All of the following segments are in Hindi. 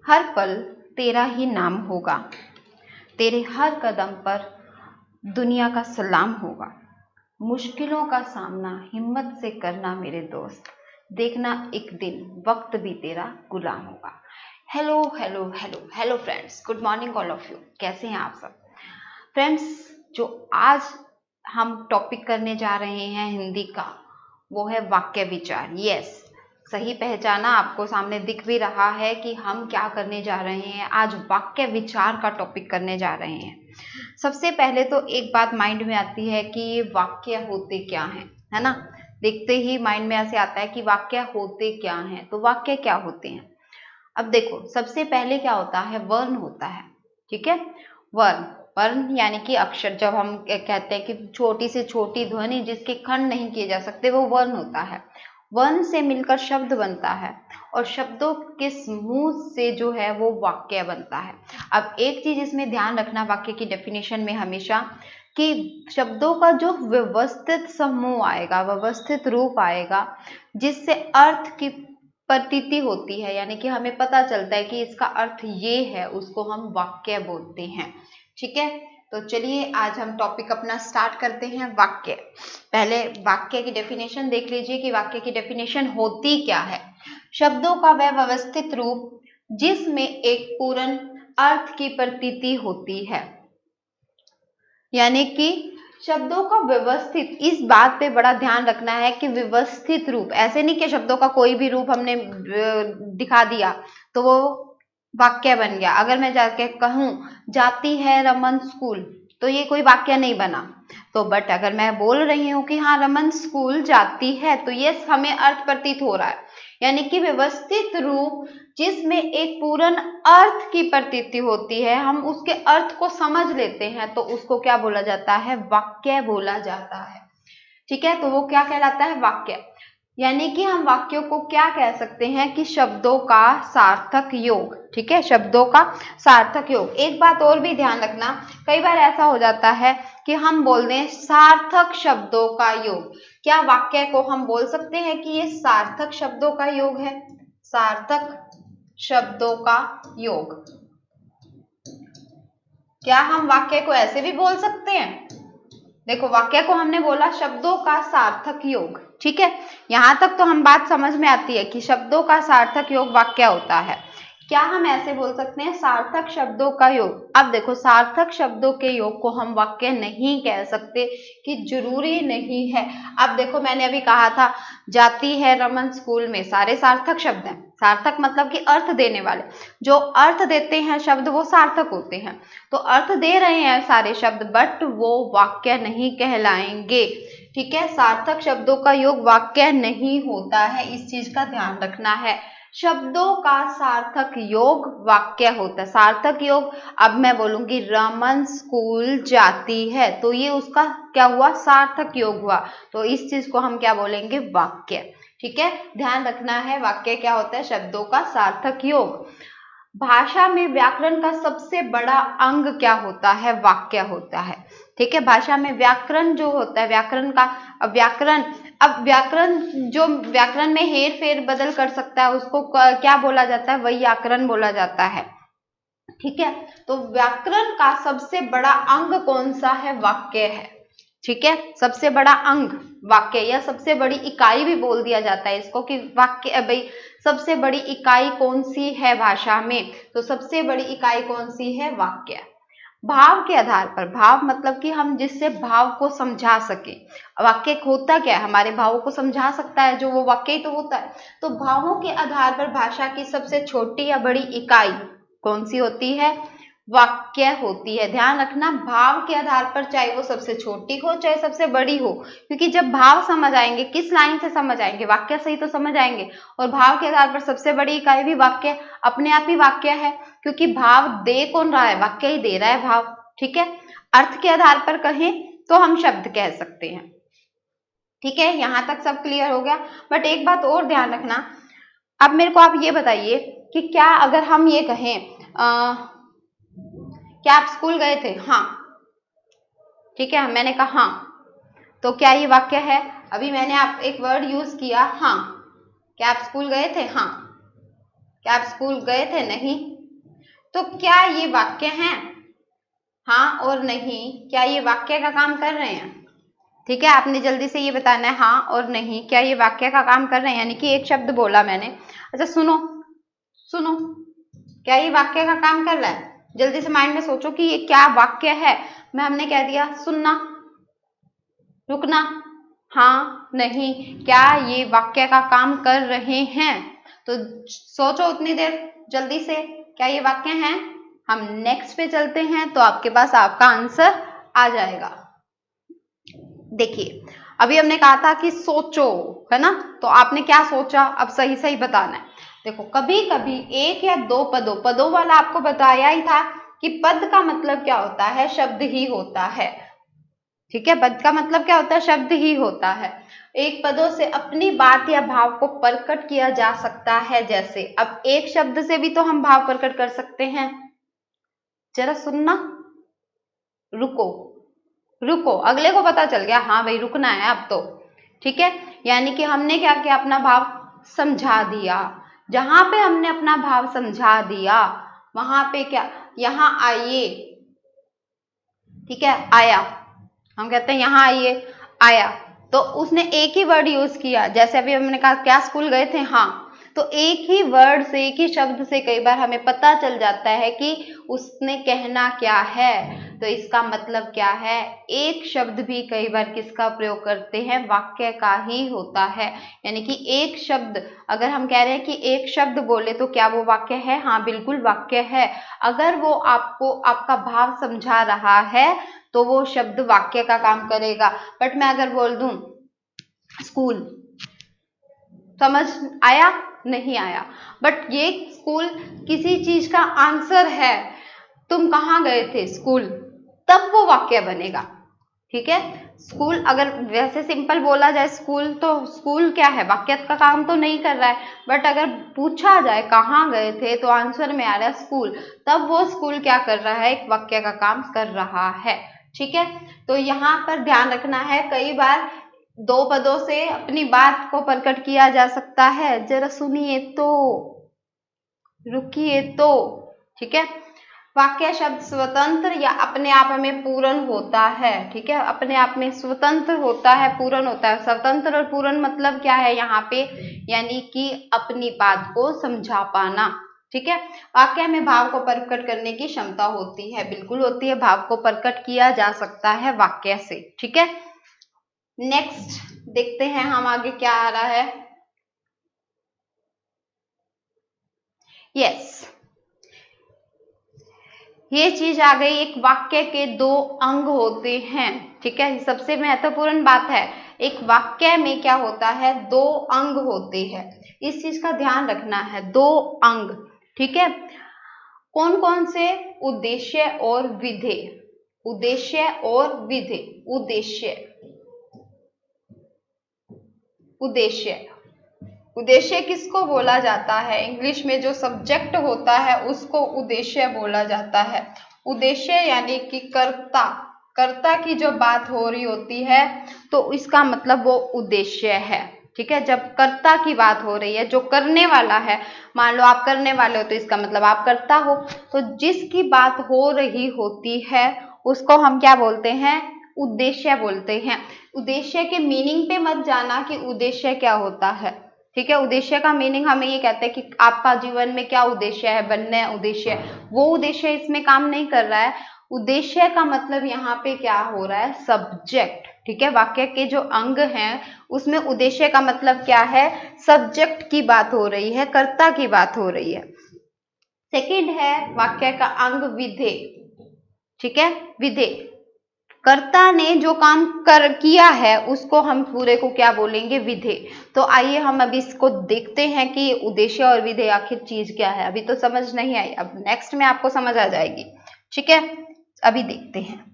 हर पल तेरा ही नाम होगा, तेरे हर कदम पर दुनिया का सलाम होगा। मुश्किलों का सामना हिम्मत से करना मेरे दोस्त, देखना एक दिन वक्त भी तेरा गुलाम होगा। Hello hello hello hello friends, good morning all of you. कैसे हैं आप सब फ्रेंड्स? जो आज हम टॉपिक करने जा रहे हैं हिंदी का, वो है वाक्य विचार। यस, सही पहचाना, आपको सामने दिख भी रहा है कि हम क्या करने जा रहे हैं। आज वाक्य विचार का टॉपिक करने जा रहे हैं। सबसे पहले तो एक बात माइंड में आती है कि ये वाक्य होते क्या हैं, है ना। देखते ही माइंड में ऐसे आता है कि वाक्य होते क्या हैं। तो वाक्य क्या होते हैं? अब देखो, सबसे पहले क्या होता है, वर्ण होता है। ठीक है, वर्ण वर्ण यानी कि अक्षर। जब हम कहते हैं कि छोटी से छोटी ध्वनि जिसके खंड नहीं किए जा सकते, वो वर्ण होता है। वर्ण से मिलकर शब्द बनता है और शब्दों के समूह से जो है वो वाक्य बनता है। अब एक चीज इसमें ध्यान रखना वाक्य की डेफिनेशन में हमेशा, कि शब्दों का जो व्यवस्थित समूह आएगा, व्यवस्थित रूप आएगा, जिससे अर्थ की प्रतीति होती है, यानी कि हमें पता चलता है कि इसका अर्थ ये है, उसको हम वाक्य बोलते हैं। ठीक है, तो चलिए आज हम टॉपिक अपना स्टार्ट करते हैं। वाक्य, पहले वाक्य की डेफिनेशन देख लीजिए कि वाक्य की डेफिनेशन होती क्या है। शब्दों का वह व्यवस्थित रूप जिसमें एक पूर्ण अर्थ की प्रतीति होती है, यानी कि शब्दों का व्यवस्थित, इस बात पे बड़ा ध्यान रखना है कि व्यवस्थित रूप। ऐसे नहीं कि शब्दों का कोई भी रूप हमने दिखा दिया तो वो वाक्य बन गया। अगर मैं जाके कहूं जाती है रमन स्कूल, तो ये कोई वाक्य नहीं बना। तो बट अगर मैं बोल रही हूँ कि हाँ रमन स्कूल जाती है, तो ये हमें अर्थ प्रतीत हो रहा है। यानी कि व्यवस्थित रूप जिसमें एक पूर्ण अर्थ की प्रतीति होती है, हम उसके अर्थ को समझ लेते हैं, तो उसको क्या बोला जाता है? वाक्य बोला जाता है। ठीक है, तो वो क्या कहलाता है? वाक्य। यानी कि हम वाक्यों को क्या कह सकते हैं कि शब्दों का सार्थक योग। ठीक है, शब्दों का सार्थक योग। एक बात और भी ध्यान रखना, कई बार ऐसा हो जाता है कि हम बोल दें सार्थक शब्दों का योग। क्या वाक्य को हम बोल सकते हैं कि ये सार्थक शब्दों का योग है? सार्थक शब्दों का योग। क्या हम वाक्य को ऐसे भी बोल सकते हैं? देखो, वाक्य को हमने बोला शब्दों का सार्थक योग। ठीक है, यहां तक तो हम बात समझ में आती है कि शब्दों का सार्थक योग वाक्य होता है। क्या हम ऐसे बोल सकते हैं सार्थक शब्दों का योग? अब देखो, सार्थक शब्दों के योग को हम वाक्य नहीं कह सकते, कि जरूरी नहीं है। अब देखो, मैंने अभी कहा था जाती है रमन स्कूल में, सारे सार्थक शब्द हैं। सार्थक मतलब कि अर्थ देने वाले। जो अर्थ देते हैं शब्द, वो सार्थक होते हैं। तो अर्थ दे रहे हैं सारे शब्द, बट वो वाक्य नहीं कहलाएंगे। ठीक है, सार्थक शब्दों का योग वाक्य नहीं होता है, इस चीज का ध्यान रखना है। शब्दों का सार्थक योग वाक्य होता है। सार्थक योग, अब मैं बोलूंगी रमन स्कूल जाती है, तो ये उसका क्या हुआ? सार्थक योग हुआ। तो इस चीज को हम क्या बोलेंगे? वाक्य। ठीक है, ध्यान रखना है, वाक्य क्या होता है? शब्दों का सार्थक योग। भाषा में व्याकरण का सबसे बड़ा अंग क्या होता है? वाक्य होता है। ठीक है, भाषा में व्याकरण जो होता है, व्याकरण का, अब व्याकरण जो व्याकरण में हेर फेर बदल कर सकता है, उसको क्या बोला जाता है? वैयाकरण बोला जाता है। ठीक है, तो व्याकरण का सबसे बड़ा अंग कौन सा है? वाक्य है। ठीक है, सबसे बड़ा अंग वाक्य, या सबसे बड़ी इकाई भी बोल दिया जाता है इसको, कि वाक्य भाई सबसे बड़ी इकाई कौन सी है भाषा में? तो सबसे बड़ी इकाई कौन सी है? वाक्य। भाव के आधार पर, भाव मतलब कि हम जिससे भाव को समझा सके। वाक्य होता क्या है? हमारे भावों को समझा सकता है, जो वो वाक्य ही तो होता है। तो भावों के आधार पर भाषा की सबसे छोटी या बड़ी इकाई कौन सी होती है? वाक्य होती है। ध्यान रखना, भाव के आधार पर, चाहे वो सबसे छोटी हो चाहे सबसे बड़ी हो, क्योंकि जब भाव समझ आएंगे, किस लाइन से समझ आएंगे? वाक्य से ही तो समझ आएंगे। और भाव के आधार पर सबसे बड़ी इकाई भी वाक्य अपने आप ही वाक्य है, क्योंकि भाव दे कौन रहा है? वाक्य ही दे रहा है भाव। ठीक है, अर्थ के आधार पर कहें तो हम शब्द कह सकते हैं। ठीक है, यहां तक सब क्लियर हो गया। बट एक बात और ध्यान रखना, अब मेरे को आप ये बताइए कि क्या अगर हम ये कहें क्या आप स्कूल गए थे? हाँ। ठीक है, मैंने कहा हाँ, तो क्या ये वाक्य है? अभी मैंने आप एक वर्ड यूज किया हाँ। क्या आप स्कूल गए थे? हाँ। क्या आप स्कूल गए थे? नहीं। तो क्या ये वाक्य हैं? हाँ और नहीं, क्या ये वाक्य का काम कर रहे हैं? ठीक है, आपने जल्दी से ये बताना है हाँ और नहीं, क्या ये वाक्य का काम कर रहे हैं? यानी कि एक शब्द बोला मैंने, अच्छा सुनो सुनो, क्या ये वाक्य का काम कर रहा है? जल्दी से माइंड में सोचो कि ये क्या वाक्य है। मैं हमने कह दिया सुनना, रुकना, हाँ नहीं, क्या ये वाक्य का काम कर रहे हैं? तो सोचो उतनी देर जल्दी से, क्या ये वाक्य हैं? हम नेक्स्ट पे चलते हैं तो आपके पास आपका आंसर आ जाएगा। देखिए अभी हमने कहा था कि सोचो, है ना, तो आपने क्या सोचा? अब सही सही बताना है। देखो कभी कभी एक या दो पदों वाला आपको बताया ही था कि पद का मतलब क्या होता है? शब्द ही होता है। ठीक है, पद का मतलब क्या होता है? शब्द ही होता है। एक पदों से अपनी बात या भाव को प्रकट किया जा सकता है। जैसे अब एक शब्द से भी तो हम भाव प्रकट कर सकते हैं। जरा सुनना, रुको, रुको, अगले को पता चल गया हाँ भाई रुकना है अब तो। ठीक है, यानी कि हमने क्या किया? अपना भाव समझा दिया। जहां पे हमने अपना भाव समझा दिया वहां पे क्या? यहां आइए। ठीक है, आया, हम कहते हैं यहां आइए, आया, तो उसने एक ही वर्ड यूज किया। जैसे अभी हमने कहा क्या स्कूल गए थे? हाँ, तो एक ही वर्ड से, एक ही शब्द से कई बार हमें पता चल जाता है कि उसने कहना क्या है। तो इसका मतलब क्या है? एक शब्द भी कई बार किसका प्रयोग करते हैं? वाक्य का ही होता है। यानी कि एक शब्द, अगर हम कह रहे हैं कि एक शब्द बोले तो क्या वो वाक्य है? हाँ बिल्कुल वाक्य है। अगर वो आपको आपका भाव समझा रहा है तो वो शब्द वाक्य का काम करेगा। बट मैं अगर बोल दूं स्कूल, समझ आया? नहीं आया। बट ये स्कूल किसी चीज का आंसर है। तुम कहाँ गए थे? स्कूल, तब वो वाक्य बनेगा। ठीक है, स्कूल अगर वैसे सिंपल बोला जाए स्कूल, तो स्कूल क्या है? वाक्य का काम तो नहीं कर रहा है। बट अगर पूछा जाए कहाँ गए थे तो आंसर में आ रहा है स्कूल, तब वो स्कूल क्या कर रहा है? एक वाक्य का काम कर रहा है। ठीक है, तो यहाँ पर ध्यान रखना है, कई बार दो पदों से अपनी बात को प्रकट किया जा सकता है। जरा सुनिए तो, रुकिए तो। ठीक है, वाक्य शब्द स्वतंत्र या अपने आप में पूर्ण होता है। ठीक है, अपने आप में स्वतंत्र होता है, पूर्ण होता है। स्वतंत्र और पूर्ण मतलब क्या है यहाँ पे? यानी कि अपनी बात को समझा पाना। ठीक है, वाक्य में भाव को प्रकट करने की क्षमता होती है, बिल्कुल होती है। भाव को प्रकट किया जा सकता है वाक्य से। ठीक है, नेक्स्ट देखते हैं हम आगे क्या आ रहा है। यस, ये चीज आ गई, एक वाक्य के दो अंग होते हैं। ठीक है, सबसे महत्वपूर्ण बात है, एक वाक्य में क्या होता है? दो अंग होते हैं। इस चीज का ध्यान रखना है, दो अंग। ठीक है, कौन कौन से? उद्देश्य और विधेय। उद्देश्य और विधेय। उद्देश्य, उद्देश्य, उद्देश्य किसको बोला जाता है? इंग्लिश में जो सब्जेक्ट होता है उसको उद्देश्य बोला जाता है। उद्देश्य यानी कि कर्ता, कर्ता की जो बात हो रही होती है तो इसका मतलब वो उद्देश्य है। ठीक है, जब कर्ता की बात हो रही है, जो करने वाला है, मान लो आप करने वाले हो तो इसका मतलब आप कर्ता हो। तो जिसकी बात हो रही होती है उसको हम क्या बोलते हैं? उद्देश्य बोलते हैं। उद्देश्य के मीनिंग पे मत जाना कि उद्देश्य क्या होता है। ठीक है, उद्देश्य का मीनिंग हमें ये कहते हैं कि आपका जीवन में क्या उद्देश्य है, बनना उद्देश्य, वो उद्देश्य इसमें काम नहीं कर रहा है। उद्देश्य का मतलब यहाँ पे क्या हो रहा है? सब्जेक्ट। ठीक है, वाक्य के जो अंग हैं उसमें उद्देश्य का मतलब क्या है? सब्जेक्ट की बात हो रही है, कर्ता की बात हो रही है। सेकंड है वाक्य का अंग विधेय। ठीक है, विधेय, कर्ता ने जो काम किया है उसको हम पूरे को क्या बोलेंगे? विधेय। तो आइए हम अभी इसको देखते हैं कि उद्देश्य और विधेय आखिर चीज क्या है। अभी तो समझ नहीं आई, अब नेक्स्ट में आपको समझ आ जाएगी। ठीक है, अभी देखते हैं।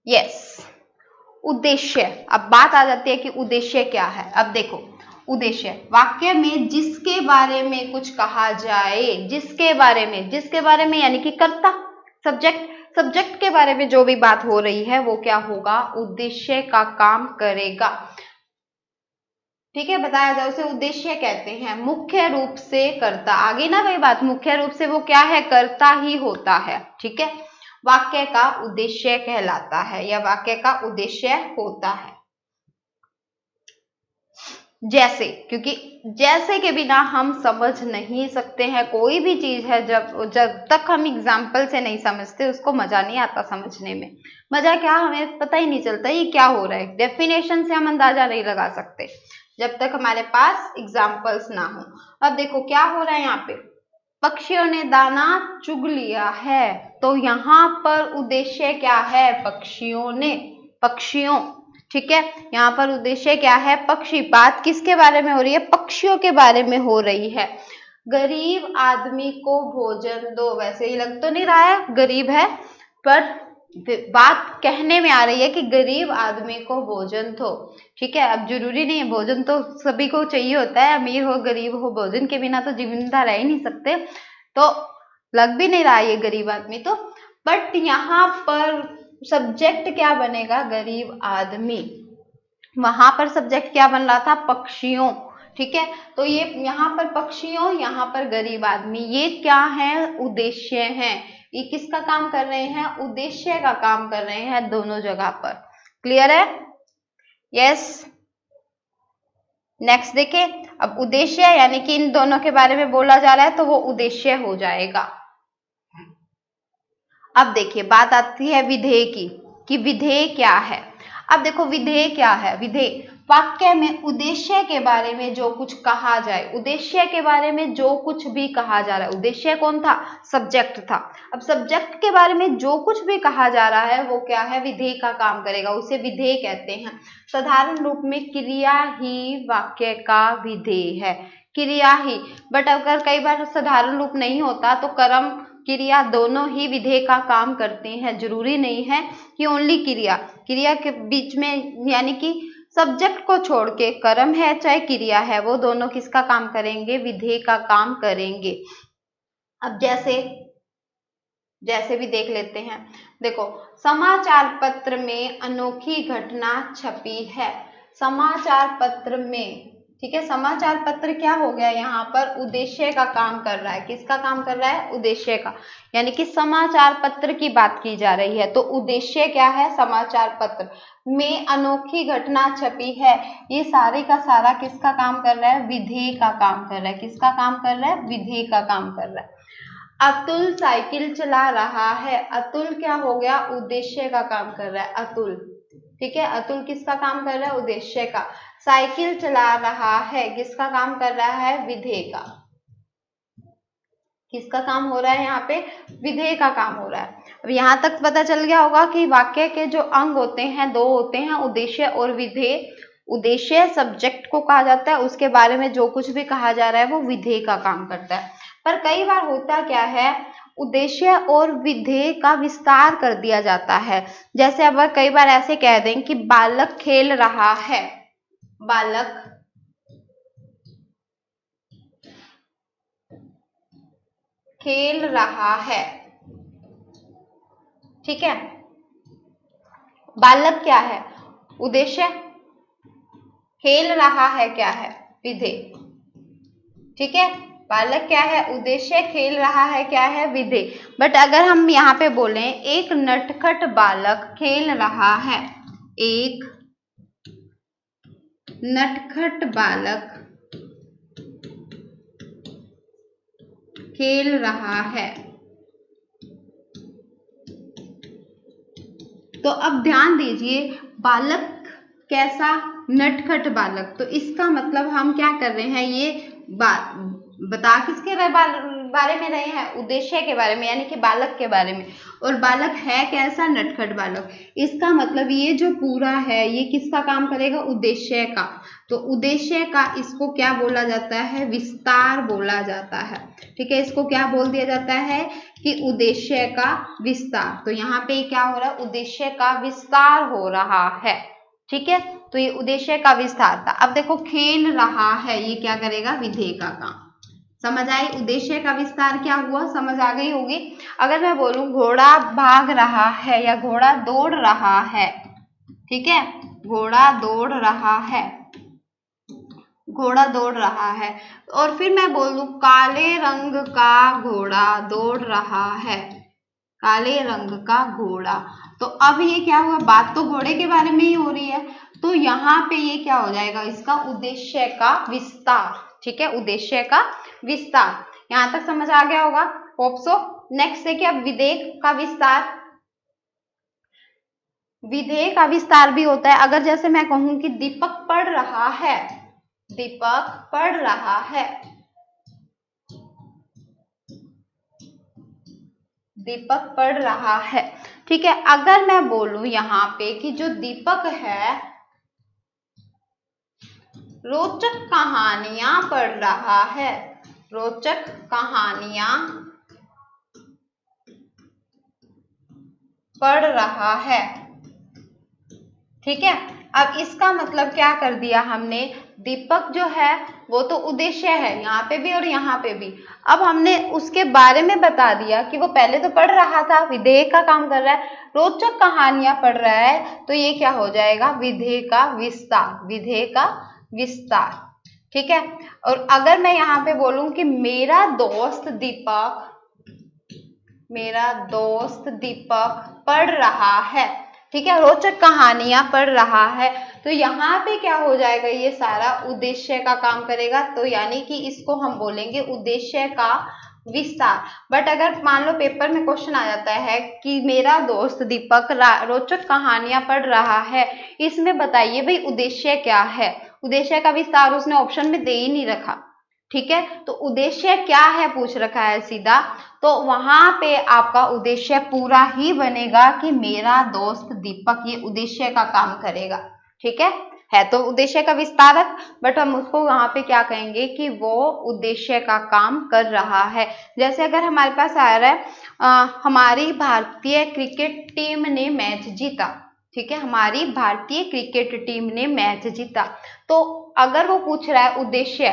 यस, उद्देश्य, अब बात आ जाती है कि उद्देश्य क्या है। अब देखो, उद्देश्य वाक्य में जिसके बारे में कुछ कहा जाए, जिसके बारे में, जिसके बारे में यानी कि कर्ता, सब्जेक्ट, सब्जेक्ट के बारे में जो भी बात हो रही है वो क्या होगा? उद्देश्य का काम करेगा। ठीक है, बताया जाए उसे उद्देश्य कहते हैं। मुख्य रूप से करता, आगे ना वही बात, मुख्य रूप से वो क्या है, करता ही होता है। ठीक है, वाक्य का उद्देश्य कहलाता है या वाक्य का उद्देश्य होता है। जैसे, क्योंकि जैसे के बिना हम समझ नहीं सकते हैं कोई भी चीज है। जब तक हम एग्जाम्पल से नहीं समझते उसको मजा नहीं आता समझने में। मजा क्या, हमें पता ही नहीं चलता ये क्या हो रहा है। डेफिनेशन से हम अंदाजा नहीं लगा सकते जब तक हमारे पास एग्जाम्पल्स ना हो। अब देखो क्या हो रहा है यहाँ पे, पक्षियों ने दाना चुग लिया है, तो यहाँ पर उद्देश्य क्या है, पक्षियों ने, पक्षियों। ठीक है, यहाँ पर उद्देश्य क्या है, पक्षी। बात किसके बारे में हो रही है, पक्षियों के बारे में हो रही है। गरीब आदमी को भोजन दो, वैसे ही लग तो नहीं रहा है गरीब है, पर बात कहने में आ रही है कि गरीब आदमी को भोजन दो। ठीक है, अब जरूरी नहीं है, भोजन तो सभी को चाहिए होता है, अमीर हो गरीब हो, भोजन के बिना तो जिंदा रह ही नहीं सकते। तो लग भी नहीं रहा ये गरीब आदमी तो, बट यहाँ पर सब्जेक्ट क्या बनेगा, गरीब आदमी। वहां पर सब्जेक्ट क्या बन रहा था, पक्षियों। ठीक है, तो ये यहाँ पर पक्षियों, यहाँ पर गरीब आदमी, ये क्या है, उद्देश्य हैं। ये किसका काम कर रहे हैं, उद्देश्य का काम कर रहे हैं दोनों जगह पर। क्लियर है, यस। नेक्स्ट देखें, अब उद्देश्य यानी कि इन दोनों के बारे में बोला जा रहा है तो वो उद्देश्य हो जाएगा। अब देखिए बात आती है विधेय की, कि विधेय क्या है। अब देखो विधेय क्या है, विधेय वाक्य में उद्देश्य के बारे में जो कुछ कहा जाए, उद्देश्य के बारे में जो कुछ भी कहा जा रहा है। उद्देश्य कौन था, सब्जेक्ट था। अब सब्जेक्ट के बारे में जो कुछ भी कहा जा रहा है वो क्या है, विधेय का काम करेगा, उसे विधेय कहते हैं। साधारण रूप में क्रिया ही वाक्य का विधेय है, क्रिया ही। बट अगर कई बार साधारण रूप नहीं होता तो कर्म क्रिया दोनों ही विधेय का काम करते हैं। जरूरी नहीं है कि ओनली क्रिया, क्रिया के बीच में यानी कि सब्जेक्ट को छोड़ के कर्म है चाहे क्रिया है, वो दोनों किसका काम करेंगे, विधेय का काम करेंगे। अब जैसे भी देख लेते हैं, देखो समाचार पत्र में अनोखी घटना छपी है। समाचार पत्र में, ठीक है, समाचार पत्र क्या हो गया, यहाँ पर उद्देश्य का काम कर रहा है। किसका काम कर रहा है, उद्देश्य का। यानी कि समाचार पत्र की बात की जा रही है तो उद्देश्य क्या है, समाचार पत्र में अनोखी घटना छपी है। ये सारे का सारा किसका काम कर रहा है, विधेय का काम कर रहा है। किसका काम कर रहा है, विधेय का काम कर रहा है। अतुल साइकिल चला रहा है, अतुल क्या हो गया, उद्देश्य का काम कर रहा है, अतुल। ठीक है, अतुल किसका काम कर रहा है, उद्देश्य का। साइकिल चला रहा है, किसका काम कर रहा है, विधेय का। किसका काम हो रहा है यहाँ पे, विधेय का काम हो रहा है। अब यहाँ तक पता चल गया होगा कि वाक्य के जो अंग होते हैं दो होते हैं, उद्देश्य और विधेय। उद्देश्य सब्जेक्ट को कहा जाता है, उसके बारे में जो कुछ भी कहा जा रहा है वो विधेय का काम करता है। पर कई बार होता क्या है, उद्देश्य और विधेय का विस्तार कर दिया जाता है। जैसे अब कई बार ऐसे कह दें कि बालक खेल रहा है, बालक खेल रहा है। ठीक है, बालक क्या है, उद्देश्य, खेल रहा है क्या है, विधेय। ठीक है, बालक क्या है, उद्देश्य, खेल रहा है क्या है, विधेय। बट अगर हम यहाँ पे बोलें एक नटखट बालक खेल रहा है, एक नटखट बालक खेल रहा है, तो अब ध्यान दीजिए बालक कैसा, नटखट बालक। तो इसका मतलब हम क्या कर रहे हैं, ये बता किसके बारे में रहे हैं, उद्देश्य के बारे में, यानी कि बालक के बारे में। और बालक है कैसा, नटखट बालक। इसका मतलब ये जो पूरा है ये किसका काम करेगा, उद्देश्य का। तो उद्देश्य का इसको क्या बोला जाता है, विस्तार बोला जाता है। ठीक है, इसको क्या बोल दिया जाता है कि उद्देश्य का विस्तार। तो यहाँ पे क्या हो रहा है, उद्देश्य का विस्तार हो रहा है। ठीक है, तो ये उद्देश्य का विस्तार था। अब देखो खेल रहा है, ये क्या करेगा, विधेय का काम। समझ आई, उद्देश्य का विस्तार क्या हुआ, समझ आ गई होगी। अगर मैं बोलूं घोड़ा भाग रहा है या घोड़ा दौड़ रहा है, ठीक है, घोड़ा दौड़ रहा है, घोड़ा दौड़ रहा है। और फिर मैं बोल दूं काले रंग का घोड़ा दौड़ रहा है, काले रंग का घोड़ा। तो अब ये क्या हुआ, बात तो घोड़े के बारे में ही हो रही है, तो यहाँ पे ये क्या हो जाएगा, इसका उद्देश्य का विस्तार। ठीक है, उद्देश्य का विस्तार। यहां तक समझ आ गया होगा, होप सो। नेक्स्ट है क्या, विधेय का विस्तार। विधेय का विस्तार भी होता है, अगर जैसे मैं कहूं कि दीपक पढ़ रहा है, दीपक पढ़ रहा है, दीपक पढ़ रहा है। ठीक है, अगर मैं बोलूं यहाँ पे कि जो दीपक है रोचक कहानियां पढ़ रहा है, रोचक कहानियां पढ़ रहा है। ठीक है, अब इसका मतलब क्या कर दिया हमने, दीपक जो है वो तो उद्देश्य है यहाँ पे भी और यहाँ पे भी। अब हमने उसके बारे में बता दिया कि वो पहले तो पढ़ रहा था, विधेय का काम कर रहा है, रोचक कहानियां पढ़ रहा है, तो ये क्या हो जाएगा, विधेय का विस्तार, विधेय का विस्तार। ठीक है, और अगर मैं यहाँ पे बोलूं कि मेरा दोस्त दीपक, मेरा दोस्त दीपक पढ़ रहा है, ठीक है, रोचक कहानियां पढ़ रहा है, तो यहाँ पे क्या हो जाएगा, ये सारा उद्देश्य का काम करेगा, तो यानी कि इसको हम बोलेंगे उद्देश्य का विस्तार। बट अगर मान लो पेपर में क्वेश्चन आ जाता है कि मेरा दोस्त दीपक रोचक कहानियां पढ़ रहा है, इसमें बताइए भाई उद्देश्य क्या है, उद्देश्य का विस्तार उसने ऑप्शन में दे ही नहीं रखा। ठीक है, तो उद्देश्य क्या है पूछ रखा है सीधा, तो वहां पे आपका उद्देश्य पूरा ही बनेगा कि मेरा दोस्त दीपक ये उद्देश्य का काम करेगा। ठीक है तो उद्देश्य का विस्तारक, बट हम उसको वहां पे क्या कहेंगे कि वो उद्देश्य का काम कर रहा है। जैसे अगर हमारे पास आ रहा है हमारी भारतीय क्रिकेट टीम ने मैच जीता, ठीक है, हमारी भारतीय क्रिकेट टीम ने मैच जीता, तो अगर वो पूछ रहा है उद्देश्य,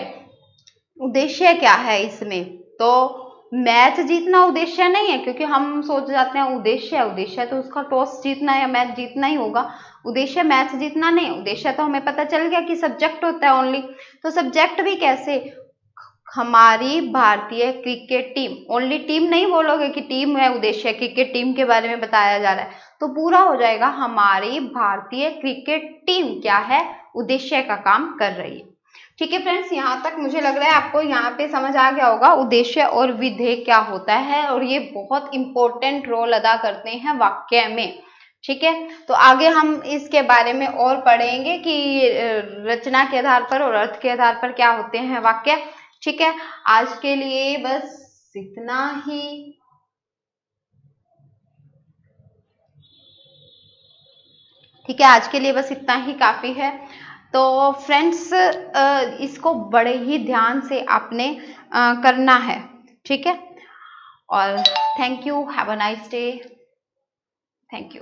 उद्देश्य क्या है इसमें, तो मैच जीतना उद्देश्य नहीं है, क्योंकि हम सोच जाते हैं उद्देश्य तो उसका टॉस जीतना या मैच जीतना ही होगा, उद्देश्य मैच जीतना नहीं, उद्देश्य तो हमें पता चल गया कि सब्जेक्ट होता है ओनली, तो सब्जेक्ट भी कैसे, हमारी भारतीय क्रिकेट टीम, ओनली टीम नहीं बोलोगे कि टीम है उद्देश्य, क्रिकेट टीम के बारे में बताया जा रहा है, तो पूरा हो जाएगा हमारी भारतीय क्रिकेट टीम क्या है, उद्देश्य का काम कर रही है। ठीक है फ्रेंड्स, यहाँ तक मुझे लग रहा है आपको यहाँ पे समझ आ गया होगा उद्देश्य और विधेय क्या होता है, और ये बहुत इंपॉर्टेंट रोल अदा करते हैं वाक्य में। ठीक है, तो आगे हम इसके बारे में और पढ़ेंगे कि रचना के आधार पर और अर्थ के आधार पर क्या होते हैं वाक्य। ठीक है, आज के लिए बस इतना ही। ठीक है, आज के लिए बस इतना ही काफी है। तो फ्रेंड्स इसको बड़े ही ध्यान से आपने करना है। ठीक है, और thank you, have a nice day, thank you.